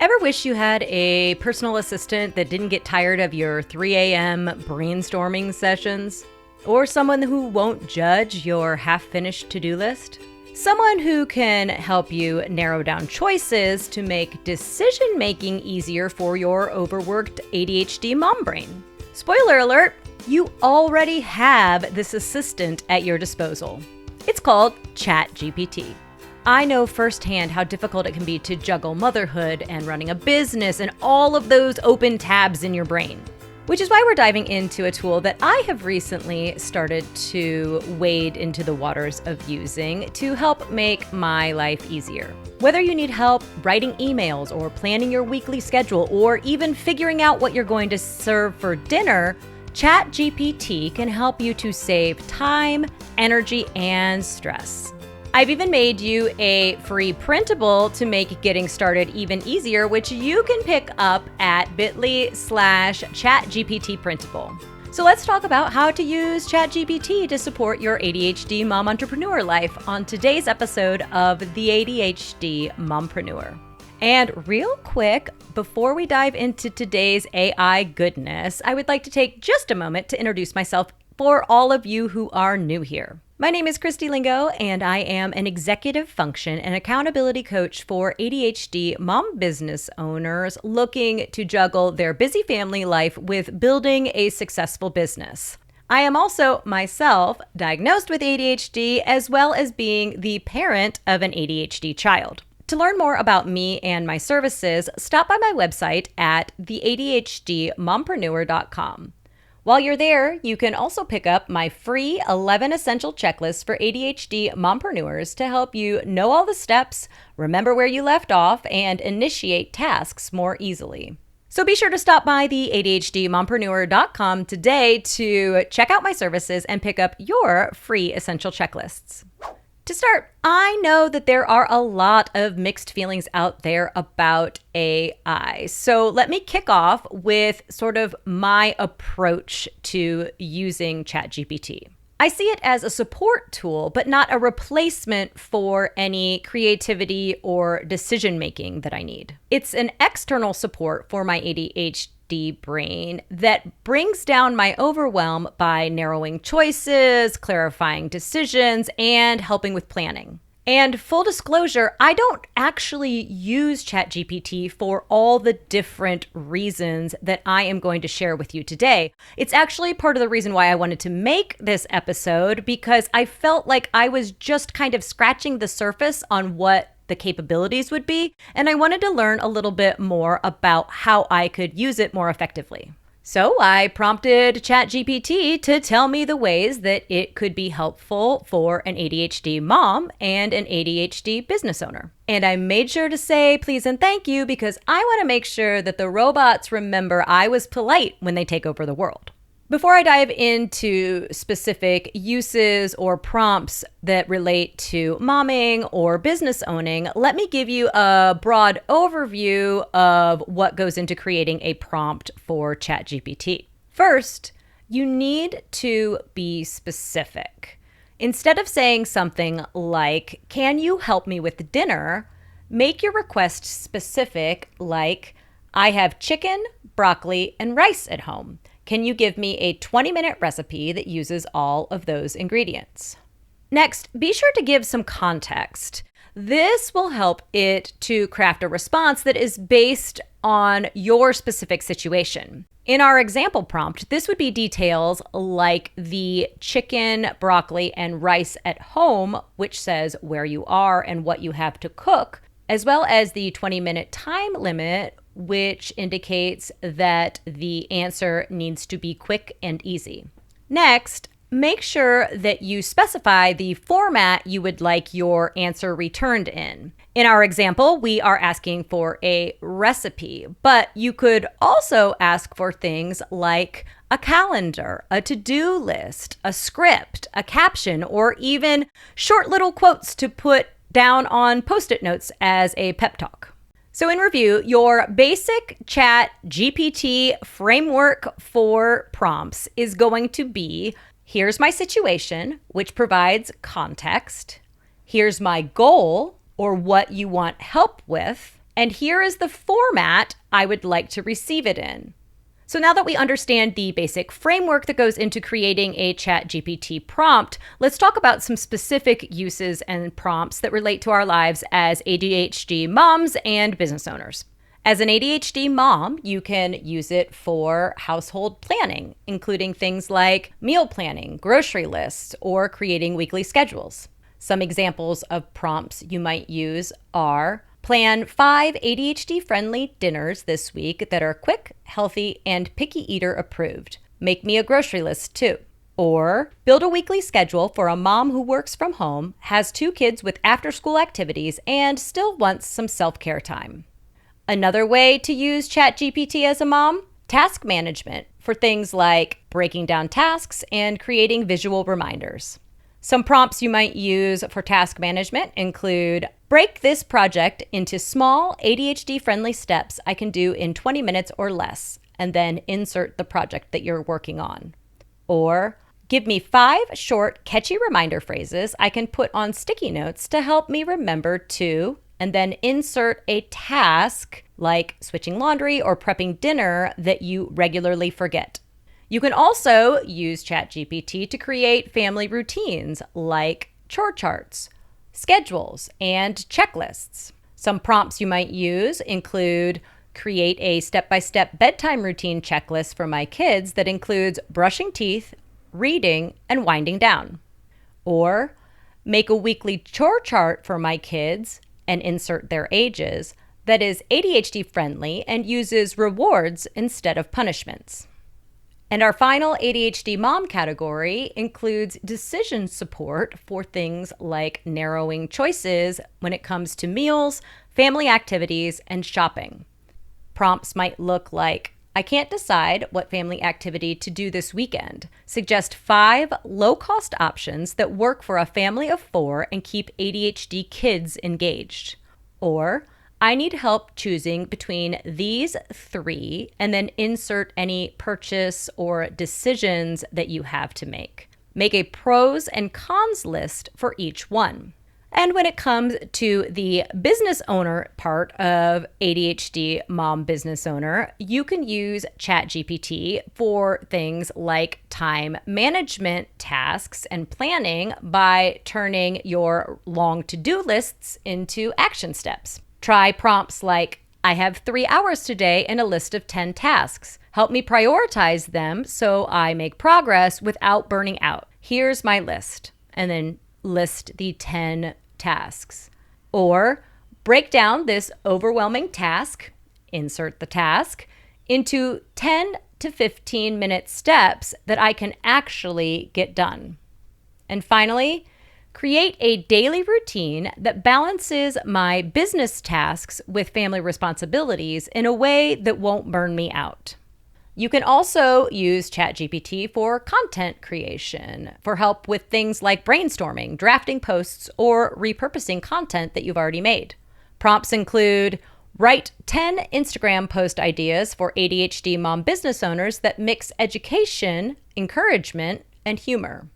Ever wish you had a personal assistant that didn't get tired of your 3 a.m. brainstorming sessions? Or someone who won't judge your half-finished to-do list? Someone who can help you narrow down choices to make decision-making easier for your overworked ADHD mom brain. Spoiler alert, you already have this assistant at your disposal. It's called ChatGPT. I know firsthand how difficult it can be to juggle motherhood and running a business and all of those open tabs in your brain. Which is why we're diving into a tool that I have recently started to wade into the waters of using to help make my life easier. Whether you need help writing emails or planning your weekly schedule or even figuring out what you're going to serve for dinner, ChatGPT can help you to save time, energy, and stress. I've even made you a free printable to make getting started even easier, which you can pick up at bit.ly/ChatGPT printable. So let's talk about how to use ChatGPT to support your ADHD mom entrepreneur life on today's episode of the ADHD Mompreneur. And real quick, before we dive into today's AI goodness, I would like to take just a moment to introduce myself for all of you who are new here. My name is Christy Lingo, and I am an executive function and accountability coach for ADHD mom business owners looking to juggle their busy family life with building a successful business. I am also myself diagnosed with ADHD, as well as being the parent of an ADHD child. To learn more about me and my services, stop by my website at theadhdmompreneur.com. While you're there, you can also pick up my free 11 essential checklists for ADHD mompreneurs to help you know all the steps, remember where you left off, and initiate tasks more easily. So be sure to stop by the ADHDmompreneur.com today to check out my services and pick up your free essential checklists. To start, I know that there are a lot of mixed feelings out there about AI. So let me kick off with sort of my approach to using ChatGPT. I see it as a support tool, but not a replacement for any creativity or decision-making that I need. It's an external support for my ADHD brain that brings down my overwhelm by narrowing choices, clarifying decisions, and helping with planning. And full disclosure, I don't actually use ChatGPT for all the different reasons that I am going to share with you today. It's actually part of the reason why I wanted to make this episode, because I felt like I was just kind of scratching the surface on what the capabilities would be, and I wanted to learn a little bit more about how I could use it more effectively. So I prompted ChatGPT to tell me the ways that it could be helpful for an ADHD mom and an ADHD business owner. And I made sure to say please and thank you because I want to make sure that the robots remember I was polite when they take over the world. Before I dive into specific uses or prompts that relate to momming or business owning, let me give you a broad overview of what goes into creating a prompt for ChatGPT. First, you need to be specific. Instead of saying something like, "Can you help me with dinner?" make your request specific, like, "I have chicken, broccoli, and rice at home. Can you give me a 20-minute recipe that uses all of those ingredients?" Next, be sure to give some context. This will help it to craft a response that is based on your specific situation. In our example prompt, this would be details like the chicken, broccoli, and rice at home, which says where you are and what you have to cook, as well as the 20-minute time limit, which indicates that the answer needs to be quick and easy. Next, make sure that you specify the format you would like your answer returned in. In our example, we are asking for a recipe, but you could also ask for things like a calendar, a to-do list, a script, a caption, or even short little quotes to put down on Post-it notes as a pep talk. So in review, your basic ChatGPT framework for prompts is going to be, here's my situation, which provides context. Here's my goal, or what you want help with. And here is the format I would like to receive it in. So now that we understand the basic framework that goes into creating a ChatGPT prompt, let's talk about some specific uses and prompts that relate to our lives as ADHD moms and business owners. As an ADHD mom, you can use it for household planning, including things like meal planning, grocery lists, or creating weekly schedules. Some examples of prompts you might use are: plan 5 ADHD-friendly dinners this week that are quick, healthy, and picky eater approved. Make me a grocery list too. Or build a weekly schedule for a mom who works from home, has 2 kids with after-school activities, and still wants some self-care time. Another way to use ChatGPT as a mom: task management for things like breaking down tasks and creating visual reminders. Some prompts you might use for task management include: break this project into small ADHD-friendly steps I can do in 20 minutes or less, and then insert the project that you're working on. Or give me 5 short, catchy reminder phrases I can put on sticky notes to help me remember to, and then insert a task like switching laundry or prepping dinner that you regularly forget. You can also use ChatGPT to create family routines like chore charts, schedules, and checklists. Some prompts you might use include: create a step-by-step bedtime routine checklist for my kids that includes brushing teeth, reading, and winding down. Or make a weekly chore chart for my kids and insert their ages that is ADHD friendly and uses rewards instead of punishments. And our final ADHD mom category includes decision support for things like narrowing choices when it comes to meals, family activities, and shopping. Prompts might look like: I can't decide what family activity to do this weekend. Suggest 5 low-cost options that work for a family of 4 and keep ADHD kids engaged. Or I need help choosing between these 3, and then insert any purchase or decisions that you have to make. Make a pros and cons list for each one. And when it comes to the business owner part of ADHD mom business owner, you can use ChatGPT for things like time management tasks and planning by turning your long to-do lists into action steps. Try prompts like: I have 3 hours today and a list of 10 tasks. Help me prioritize them so I make progress without burning out. Here's my list. And then list the 10 tasks. Or break down this overwhelming task, insert the task, into 10 to 15 minute steps that I can actually get done. And finally, create a daily routine that balances my business tasks with family responsibilities in a way that won't burn me out. You can also use ChatGPT for content creation, for help with things like brainstorming, drafting posts, or repurposing content that you've already made. Prompts include: write 10 Instagram post ideas for ADHD mom business owners that mix education, encouragement, and humor.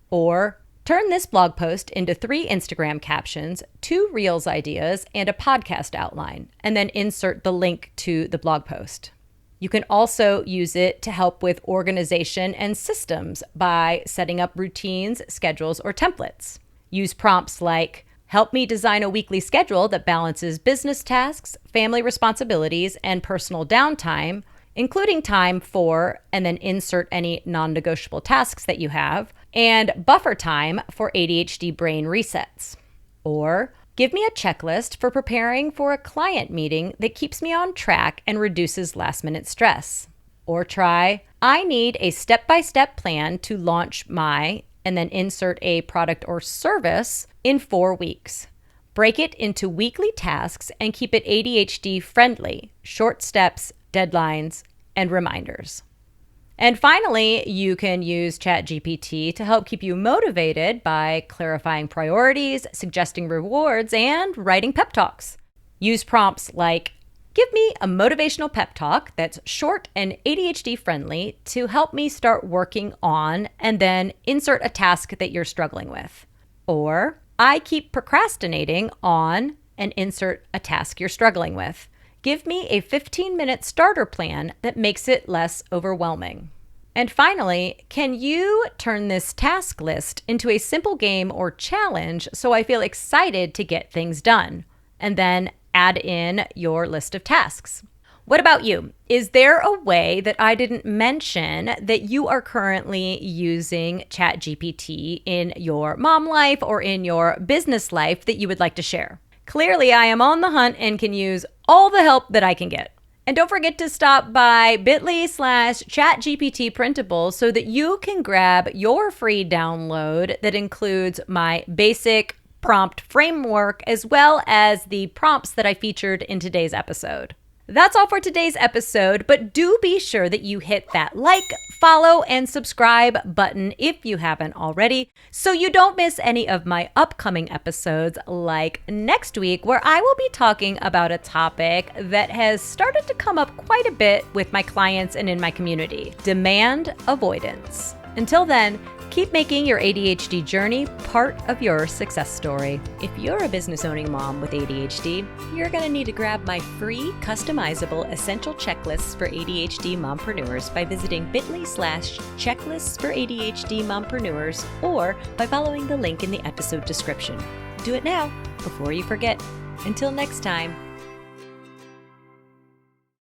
Or turn this blog post into 3 Instagram captions, 2 Reels ideas, and a podcast outline, and then insert the link to the blog post. You can also use it to help with organization and systems by setting up routines, schedules, or templates. Use prompts like: help me design a weekly schedule that balances business tasks, family responsibilities, and personal downtime, including time for, and then insert any non-negotiable tasks that you have, and buffer time for ADHD brain resets. Or give me a checklist for preparing for a client meeting that keeps me on track and reduces last-minute stress. Or try: I need a step-by-step plan to launch my, and then insert a product or service in 4 weeks. Break it into weekly tasks and keep it ADHD friendly, short steps, deadlines, and reminders. And finally, you can use ChatGPT to help keep you motivated by clarifying priorities, suggesting rewards, and writing pep talks. Use prompts like: give me a motivational pep talk that's short and ADHD friendly to help me start working on, and then insert a task that you're struggling with. Or I keep procrastinating on, and insert a task you're struggling with. Give me a 15-minute starter plan that makes it less overwhelming. And finally, can you turn this task list into a simple game or challenge so I feel excited to get things done? And then add in your list of tasks. What about you? Is there a way that I didn't mention that you are currently using ChatGPT in your mom life or in your business life that you would like to share? Clearly, I am on the hunt and can use all the help that I can get. And don't forget to stop by bit.ly/ChatGPT printable so that you can grab your free download that includes my basic prompt framework as well as the prompts that I featured in today's episode. That's all for today's episode, but do be sure that you hit that like, follow, and subscribe button if you haven't already, so you don't miss any of my upcoming episodes like next week, where I will be talking about a topic that has started to come up quite a bit with my clients and in my community: demand avoidance. Until then, keep making your ADHD journey part of your success story. If you're a business owning mom with ADHD, you're going to need to grab my free customizable essential checklists for ADHD mompreneurs by visiting bit.ly/checklists for ADHD mompreneurs or by following the link in the episode description. Do it now before you forget. Until next time,